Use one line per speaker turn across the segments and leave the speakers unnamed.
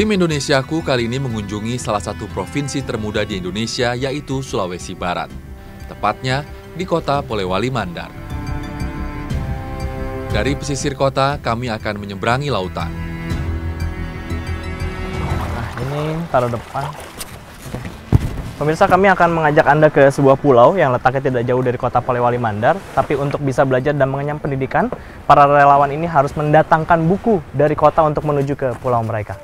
Tim Indonesiaku kali ini mengunjungi salah satu provinsi termuda di Indonesia, yaitu Sulawesi Barat. Tepatnya di kota Polewali Mandar. Dari pesisir kota, kami akan menyeberangi lautan.
Nah, ini taruh depan. Oke. Pemirsa, kami akan mengajak Anda ke sebuah pulau yang letaknya tidak jauh dari kota Polewali Mandar. Tapi untuk bisa belajar dan mengenyam pendidikan, para relawan ini harus mendatangkan buku dari kota untuk menuju ke pulau mereka.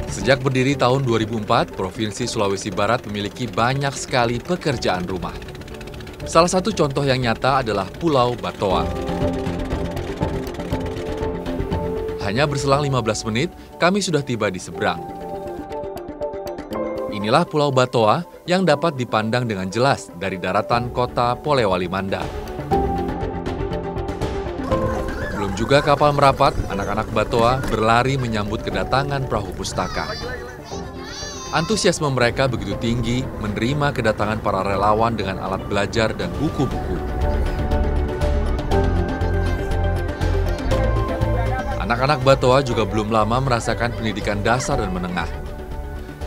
Sejak berdiri tahun 2004, Provinsi Sulawesi Barat memiliki banyak sekali pekerjaan rumah. Salah satu contoh yang nyata adalah Pulau Batoa. Hanya berselang 15 menit, kami sudah tiba di seberang. Inilah Pulau Batoa yang dapat dipandang dengan jelas dari daratan kota Polewali Mandar. Belum juga kapal merapat, anak-anak Batoa berlari menyambut kedatangan perahu pustaka. Antusiasme mereka begitu tinggi menerima kedatangan para relawan dengan alat belajar dan buku-buku. Anak-anak Batoa juga belum lama merasakan pendidikan dasar dan menengah.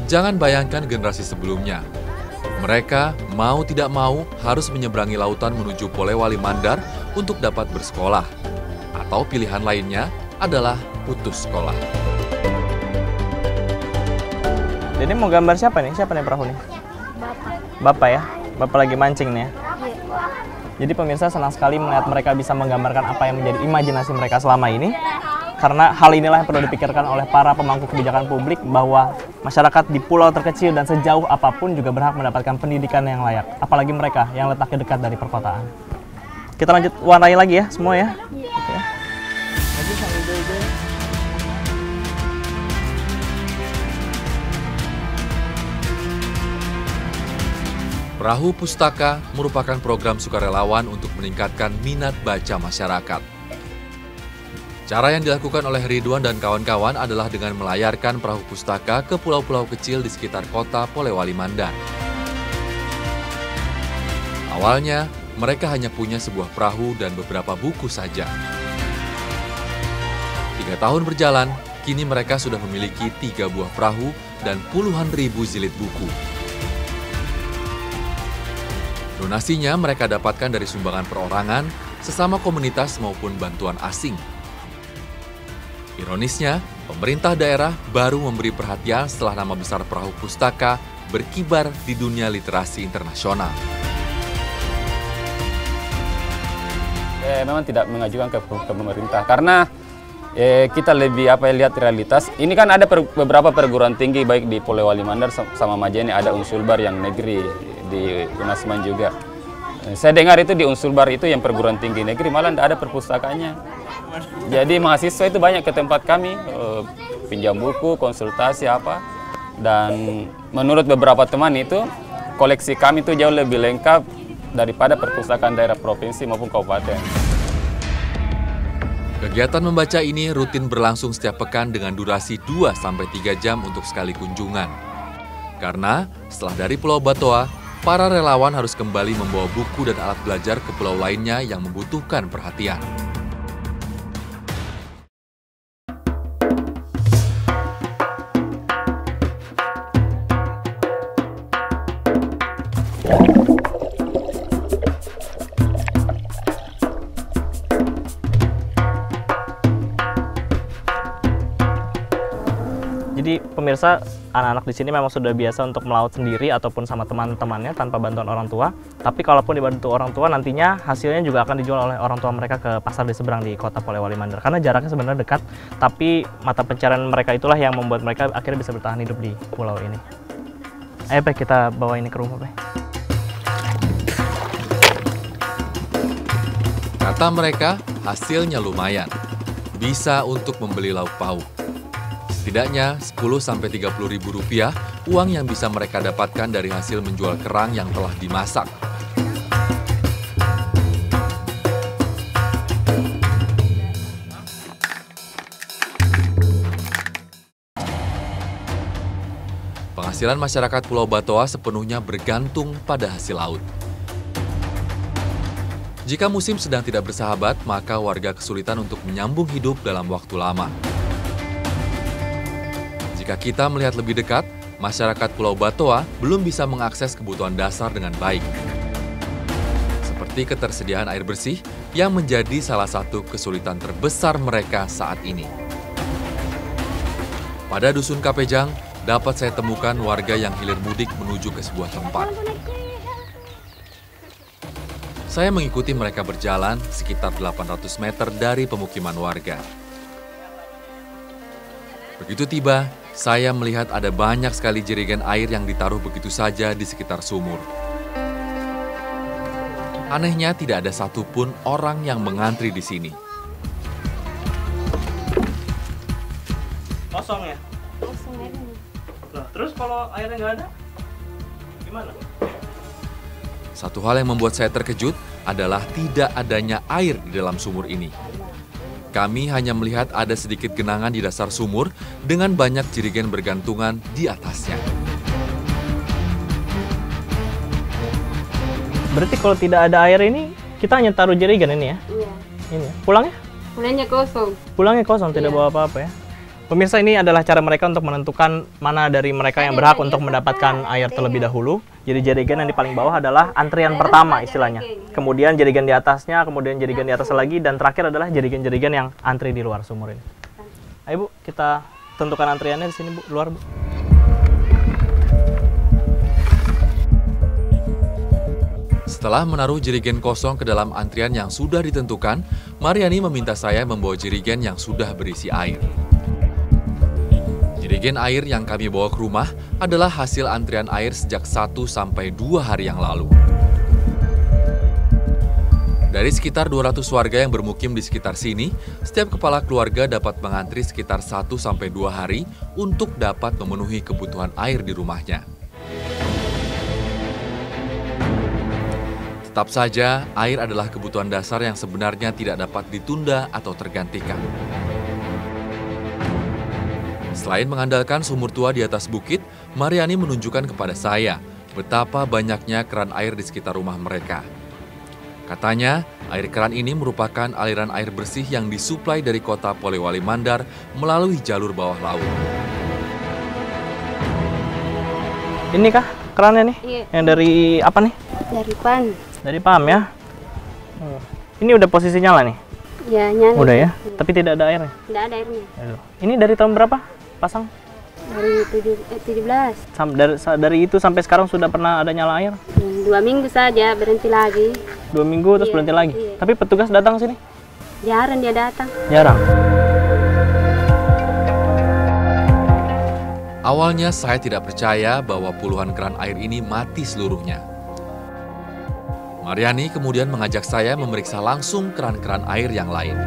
Jangan bayangkan generasi sebelumnya. Mereka mau tidak mau harus menyeberangi lautan menuju Polewali Mandar untuk dapat bersekolah. Atau pilihan lainnya adalah putus sekolah.
Jadi mau gambar siapa nih? Siapa nih perahu nih? Bapak ya? Bapak lagi mancing nih ya? Jadi pemirsa senang sekali melihat mereka bisa menggambarkan apa yang menjadi imajinasi mereka selama ini. Karena hal inilah yang perlu dipikirkan oleh para pemangku kebijakan publik bahwa masyarakat di pulau terkecil dan sejauh apapun juga berhak mendapatkan pendidikan yang layak. Apalagi mereka yang letaknya dekat dari perkotaan. Kita lanjut warnai lagi ya semua ya? Oke.
Perahu Pustaka merupakan program sukarelawan untuk meningkatkan minat baca masyarakat. Cara yang dilakukan oleh Ridwan dan kawan-kawan adalah dengan melayarkan perahu pustaka ke pulau-pulau kecil di sekitar kota Polewali Mandar. Awalnya, mereka hanya punya sebuah perahu dan beberapa buku saja. 3 tahun berjalan, kini mereka sudah memiliki 3 buah perahu dan puluhan ribu jilid buku. Donasinya mereka dapatkan dari sumbangan perorangan, sesama komunitas maupun bantuan asing. Ironisnya, pemerintah daerah baru memberi perhatian setelah nama besar perahu pustaka berkibar di dunia literasi internasional.
Memang tidak mengajukan ke pemerintah karena kita lebih lihat realitas. Ini kan ada beberapa perguruan tinggi baik di Polewali Mandar sama Majene, ada Unsulbar yang negeri di Unasman juga. Saya dengar itu di Unsulbar itu yang perguruan tinggi negeri malah tidak ada perpustakaannya. Jadi mahasiswa itu banyak ke tempat kami pinjam buku, konsultasi apa. Dan menurut beberapa teman itu koleksi kami itu jauh lebih lengkap daripada perpustakaan daerah provinsi maupun kabupaten.
Kegiatan membaca ini rutin berlangsung setiap pekan dengan durasi 2-3 jam untuk sekali kunjungan. Karena setelah dari Pulau Batoa, para relawan harus kembali membawa buku dan alat belajar ke pulau lainnya yang membutuhkan perhatian.
Jadi pemirsa, anak-anak di sini memang sudah biasa untuk melaut sendiri ataupun sama teman-temannya tanpa bantuan orang tua. Tapi kalaupun dibantu orang tua, nantinya hasilnya juga akan dijual oleh orang tua mereka ke pasar di seberang di kota Polewali Mandar. Karena jaraknya sebenarnya dekat, tapi mata pencarian mereka itulah yang membuat mereka akhirnya bisa bertahan hidup di pulau ini. Ayo Pe, kita bawa ini ke rumah Pe.
Kata mereka, hasilnya lumayan. Bisa untuk membeli lauk pauk. Setidaknya 10-30 ribu rupiah uang yang bisa mereka dapatkan dari hasil menjual kerang yang telah dimasak. Penghasilan masyarakat Pulau Batoa sepenuhnya bergantung pada hasil laut. Jika musim sedang tidak bersahabat, maka warga kesulitan untuk menyambung hidup dalam waktu lama. Jika kita melihat lebih dekat, masyarakat Pulau Batoa belum bisa mengakses kebutuhan dasar dengan baik. Seperti ketersediaan air bersih yang menjadi salah satu kesulitan terbesar mereka saat ini. Pada Dusun Kapejang, dapat saya temukan warga yang hilir mudik menuju ke sebuah tempat. Saya mengikuti mereka berjalan sekitar 800 meter dari pemukiman warga. Begitu tiba, saya melihat ada banyak sekali jerigen air yang ditaruh begitu saja di sekitar sumur. Anehnya tidak ada satupun orang yang mengantri di sini.
Kosong ya?
Kosong airnya.
Nah, terus kalau airnya nggak ada, gimana?
Satu hal yang membuat saya terkejut adalah tidak adanya air di dalam sumur ini. Kami hanya melihat ada sedikit genangan di dasar sumur dengan banyak jerigen bergantungan di atasnya.
Berarti kalau tidak ada air ini, kita hanya taruh jerigen ini ya?
Iya.
Ini ya? Pulangnya?
Pulangnya kosong.
Pulangnya kosong, tidak
Iya.
bawa apa-apa ya? Pemirsa, ini adalah cara mereka untuk menentukan mana dari mereka yang berhak untuk mendapatkan air terlebih dahulu. Jadi jerigen yang di paling bawah adalah antrian pertama istilahnya. Kemudian jerigen di atasnya, kemudian jerigen di atas lagi, dan terakhir adalah jerigen-jerigen yang antri di luar sumur ini. Ayo Bu, kita tentukan antriannya di sini Bu, luar Bu.
Setelah menaruh jerigen kosong ke dalam antrian yang sudah ditentukan, Mariani meminta saya membawa jerigen yang sudah berisi air. Jerigen air yang kami bawa ke rumah adalah hasil antrian air sejak 1 sampai 2 hari yang lalu. Dari sekitar 200 warga yang bermukim di sekitar sini, setiap kepala keluarga dapat mengantri sekitar 1 sampai 2 hari untuk dapat memenuhi kebutuhan air di rumahnya. Tetap saja, air adalah kebutuhan dasar yang sebenarnya tidak dapat ditunda atau tergantikan. Selain mengandalkan sumur tua di atas bukit, Mariani menunjukkan kepada saya betapa banyaknya keran air di sekitar rumah mereka. Katanya, air keran ini merupakan aliran air bersih yang disuplai dari kota Polewali Mandar melalui jalur bawah laut.
Ini kah kerannya nih?
Iya.
Yang dari apa nih?
Dari pan.
Dari pam ya? Ini udah posisi nyala nih?
Ya, nyala.
Udah ya? Tapi tidak ada airnya?
Tidak ada airnya.
Aduh. Ini dari tahun berapa pasang?
Dari 17.
Dari itu sampai sekarang sudah pernah ada nyala air?
2 minggu saja berhenti lagi.
2 minggu terus
Iya,
berhenti lagi?
iya.
Tapi petugas datang sini?
Jarang dia datang.
Jarang?
Awalnya saya tidak percaya bahwa puluhan keran air ini mati seluruhnya. Mariani kemudian mengajak saya memeriksa langsung keran-keran air yang lain.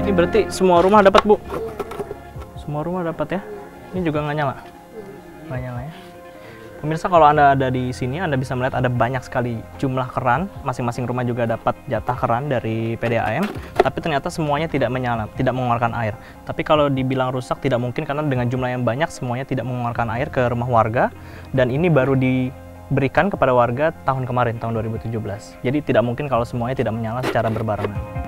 Ini berarti semua rumah dapat Bu? Semua rumah dapat ya? Ini juga nggak nyala? Nggak nyala ya? Pemirsa, kalau Anda ada di sini, Anda bisa melihat ada banyak sekali jumlah keran. Masing-masing rumah juga dapat jatah keran dari PDAM, tapi ternyata semuanya tidak menyala, tidak mengeluarkan air. Tapi kalau dibilang rusak tidak mungkin karena dengan jumlah yang banyak semuanya tidak mengeluarkan air ke rumah warga, dan ini baru diberikan kepada warga tahun kemarin, tahun 2017. Jadi tidak mungkin kalau semuanya tidak menyala secara berbarengan.